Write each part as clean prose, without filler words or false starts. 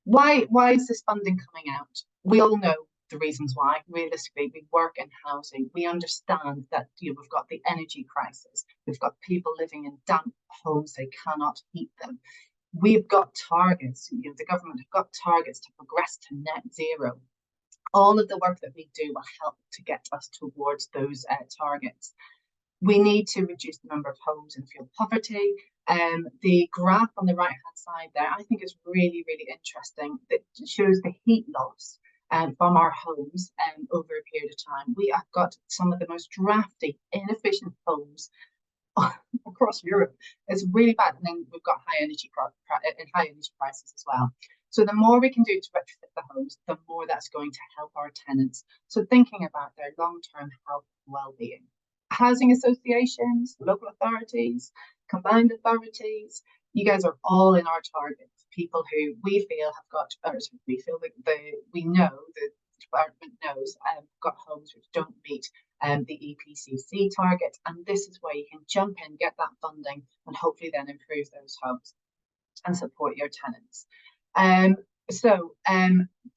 Why is this funding coming out? We all know the reasons why. Realistically, we work in housing. We understand that we've got the energy crisis. We've got people living in damp homes, they cannot heat them. We've got targets. The government have got targets to progress to net zero. All of the work that we do will help to get us towards those targets. We need to reduce the number of homes in fuel poverty. The graph on the right-hand side there, I think is really, really interesting. That shows the heat loss from our homes over a period of time. We have got some of the most drafty, inefficient homes across Europe. It's really bad. And then we've got high energy prices as well. So the more we can do to retrofit the homes, the more that's going to help our tenants. So thinking about their long-term health and well-being. Housing associations, local authorities, combined authorities, you guys are all in our targets. People who we feel have got, or we feel that we know the department knows got homes which don't meet the EPCC target, and this is where you can jump in, get that funding, and hopefully then improve those homes and support your tenants.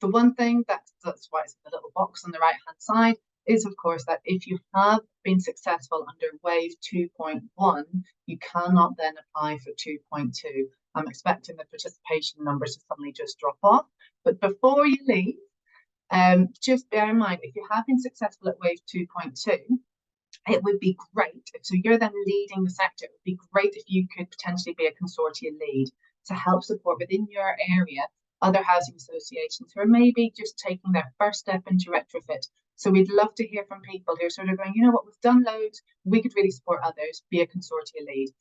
The one thing that's why it's the little box on the right hand side is, of course, that if you have been successful under Wave 2.1, you cannot then apply for 2.2. I'm expecting the participation numbers to suddenly just drop off. But before you leave, just bear in mind, if you have been successful at Wave 2.2, it would be great. So you're then leading the sector. It would be great if you could potentially be a consortia lead to help support within your area other housing associations who are maybe just taking their first step into retrofit. So we'd love to hear from people who are sort of going, you know what, we've done loads, we could really support others, be a consortia lead.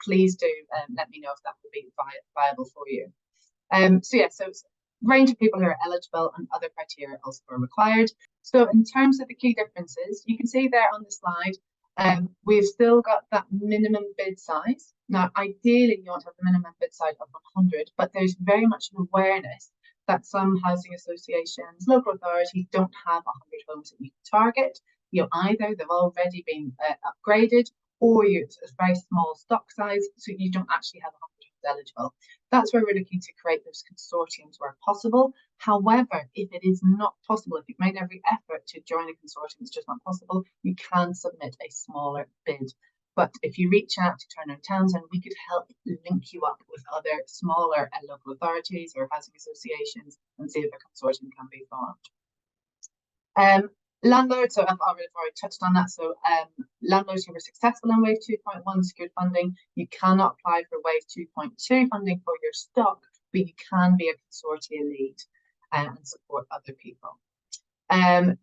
Please do let me know if that would be viable for you. So it's a range of people who are eligible and other criteria also are required. So in terms of the key differences, you can see there on the slide, we've still got that minimum bid size. Now, ideally, you want to have a minimum bid size of 100, but there's very much an awareness that some housing associations, local authorities don't have 100 homes that you can target. Either they've already been upgraded, or it's a very small stock size, so you don't actually have 100 homes eligible. That's where we're looking to create those consortiums where possible. However, if it is not possible, if you've made every effort to join a consortium, it's just not possible, you can submit a smaller bid. But if you reach out to Turner & Townsend, we could help link you up with other smaller local authorities or housing associations and see if a consortium can be formed. Landlords, so I've already touched on that. So landlords who were successful in Wave 2.1 secured funding, you cannot apply for Wave 2.2 funding for your stock, but you can be a consortia lead and support other people.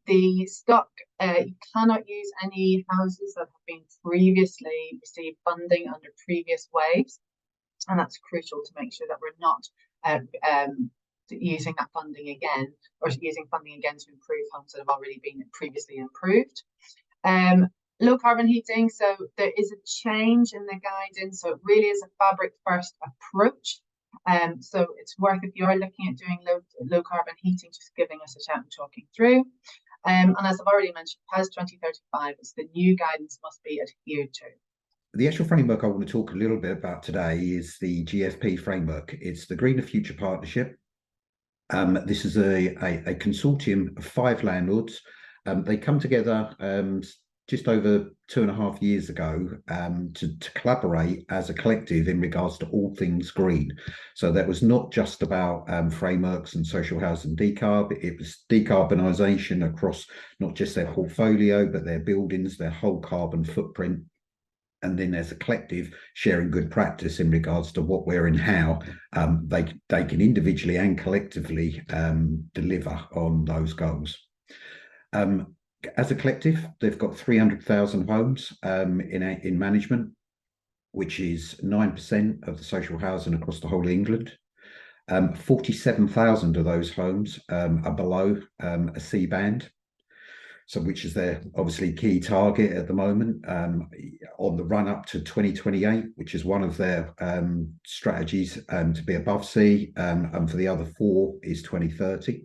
The stock, you cannot use any houses that have been previously received funding under previous waves, and that's crucial to make sure that we're not using that funding again, or using funding again to improve homes that have already been previously improved. Low carbon heating, so there is a change in the guidance, so it really is a fabric first approach. So it's worth, if you are looking at doing low carbon heating, just giving us a shout and talking through. And as I've already mentioned, PAS 2035 is the new guidance must be adhered to. The actual framework I want to talk a little bit about today is the GFP framework. It's the Greener Future Partnership. This is a consortium of 5 landlords. They come together just over 2.5 years ago to collaborate as a collective in regards to all things green. So that was not just about frameworks and social housing decarb, it was decarbonisation across not just their portfolio, but their buildings, their whole carbon footprint. And then there's a collective sharing good practice in regards to what, where and how they can individually and collectively deliver on those goals. As a collective, they've got 300,000 homes in management, which is 9% of the social housing across the whole of England. 47,000 of those homes are below a C band, so which is their obviously key target at the moment on the run up to 2028, which is one of their strategies to be above C, and for the other 4 is 2030.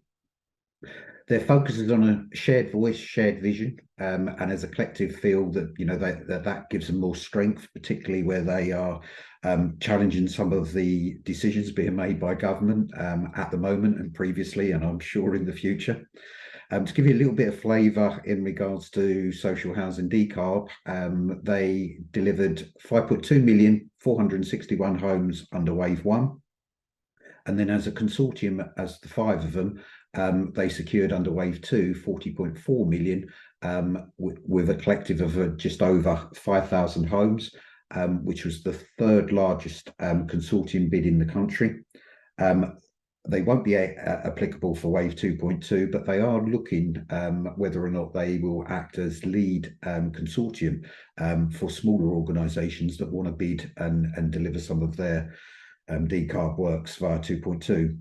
Their focus is on a shared voice, shared vision, and as a collective feel that that gives them more strength, particularly where they are challenging some of the decisions being made by government at the moment and previously, and I'm sure in the future. To give you a little bit of flavour in regards to social housing decarb, they delivered 5.2,461 homes under Wave 1. And then as a consortium, as the 5 of them, they secured under Wave 2, 40.4 million, with a collective of just over 5,000 homes, which was the third largest consortium bid in the country. They won't be applicable for Wave 2.2, but they are looking whether or not they will act as lead consortium for smaller organisations that want to bid and deliver some of their decarb works via 2.2.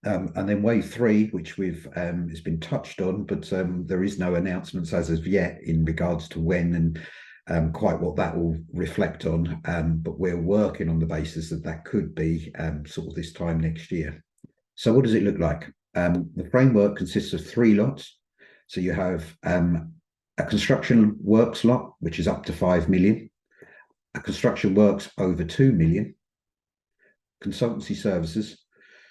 And then Wave 3, which has been touched on, but there is no announcements as of yet in regards to when and quite what that will reflect on. But we're working on the basis that could be sort of this time next year. So what does it look like? The framework consists of 3 lots. So you have a construction works lot, which is up to 5 million, a construction works over 2 million, consultancy services.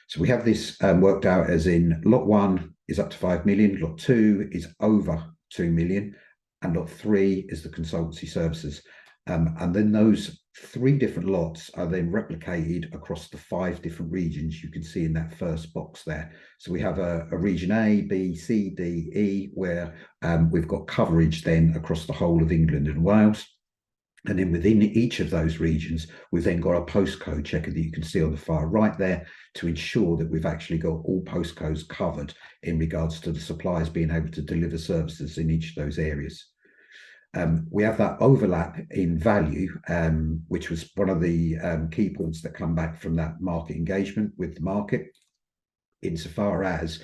So we have this worked out as in lot 1 is up to 5 million, lot 2 is over 2 million, and lot 3 is the consultancy services. And then those 3 different lots are then replicated across the 5 different regions you can see in that first box there. So we have a region A, B, C, D, E, where we've got coverage then across the whole of England and Wales. And then within each of those regions, we've then got a postcode checker that you can see on the far right there to ensure that we've actually got all postcodes covered in regards to the suppliers being able to deliver services in each of those areas. We have that overlap in value, which was one of the key points that come back from that market engagement with the market, insofar as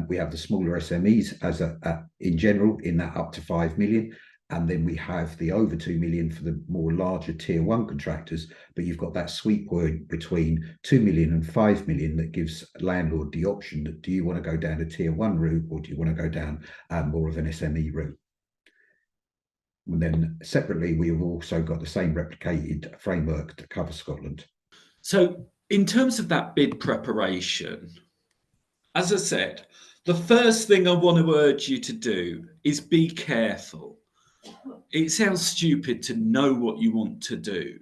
we have the smaller SMEs as in general in that up to 5 million. And then we have the over 2 million for the more larger tier 1 contractors, but you've got that sweet point between 2 million and 5 million that gives a landlord the option that do you want to go down a tier 1 route or do you want to go down more of an SME route? And then separately, we've also got the same replicated framework to cover Scotland. So in terms of that bid preparation, as I said, the first thing I want to urge you to do is be careful. It sounds stupid to know what you want to do,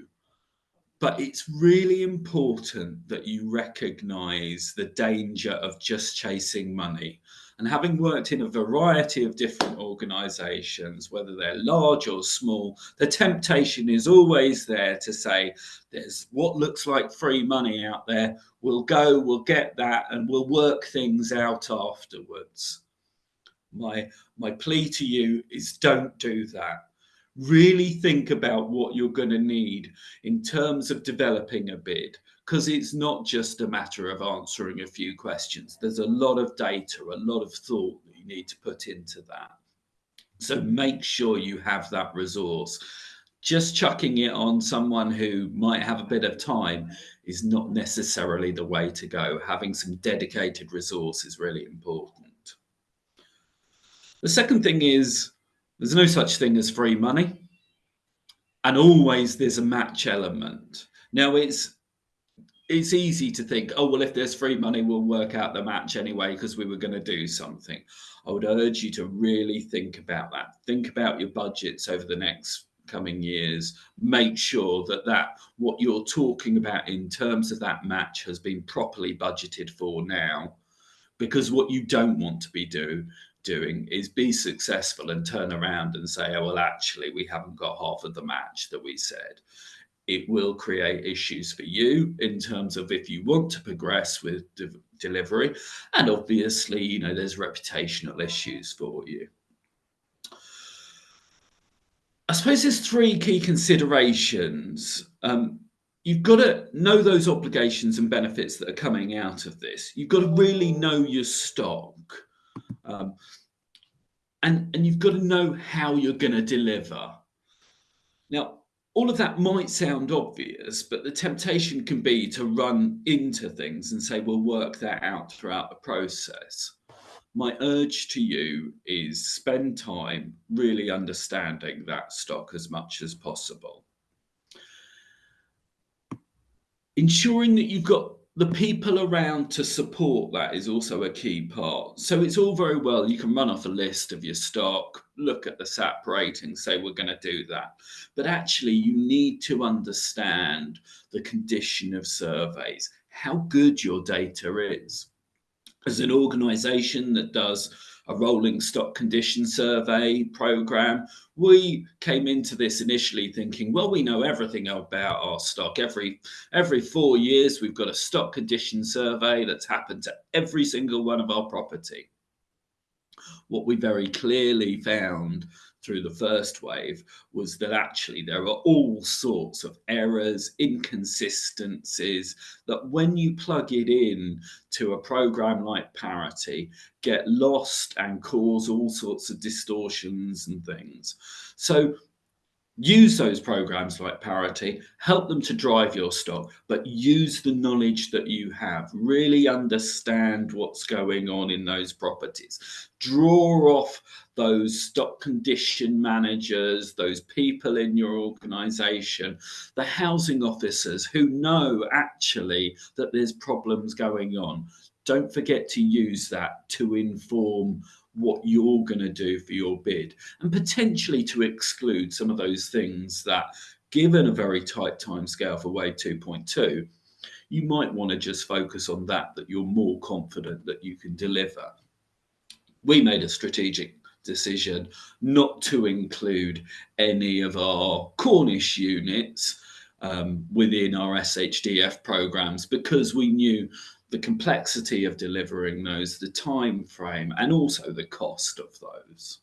but it's really important that you recognise the danger of just chasing money. And having worked in a variety of different organisations, whether they're large or small, the temptation is always there to say, there's what looks like free money out there. We'll go, we'll get that, and we'll work things out afterwards. My plea to you is don't do that. Really think about what you're going to need in terms of developing a bid, because it's not just a matter of answering a few questions. There's a lot of data, a lot of thought that you need to put into that. So make sure you have that resource. Just chucking it on someone who might have a bit of time is not necessarily the way to go. Having some dedicated resource is really important. The second thing is there's no such thing as free money, and always there's a match element. Now it's easy to think, oh, well, if there's free money, we'll work out the match anyway because we were going to do something. I would urge you to really think about that. Think about your budgets over the next coming years. Make sure that what you're talking about in terms of that match has been properly budgeted for now, because what you don't want to be doing is be successful and turn around and say, oh, well, actually, we haven't got half of the match that we said. It will create issues for you in terms of if you want to progress with delivery. And obviously, there's reputational issues for you. I suppose there's 3 key considerations. You've got to know those obligations and benefits that are coming out of this. You've got to really know your stock. And you've got to know how you're going to deliver. Now, all of that might sound obvious, but the temptation can be to run into things and say, we'll work that out throughout the process. my urge to you is spend time really understanding that stock as much as possible. Ensuring that you've got the people around to support that is also a key part. So it's all very well, you can run off a list of your stock, look at the SAP rating, say we're going to do that. But actually you need to understand the condition of surveys, how good your data is. As an organisation that does a rolling stock condition survey program, we came into this initially thinking, well, we know everything about our stock. Every 4 years, we've got a stock condition survey that's happened to every single one of our property. What we very clearly found through the first wave was that actually there are all sorts of errors, inconsistencies that when you plug it in to a program like Parity, get lost and cause all sorts of distortions and things. So use those programs like Parity, help them to drive your stock, but use the knowledge that you have. Really understand what's going on in those properties. Draw off those stock condition managers, those people in your organisation, the housing officers who know actually that there's problems going on. Don't forget to use that to inform what you're going to do for your bid, and potentially to exclude some of those things that, given a very tight timescale for Wave 2.2, you might want to just focus on that you're more confident that you can deliver. We made a strategic decision not to include any of our Cornish units within our SHDF programs because we knew the complexity of delivering those, the time frame, and also the cost of those.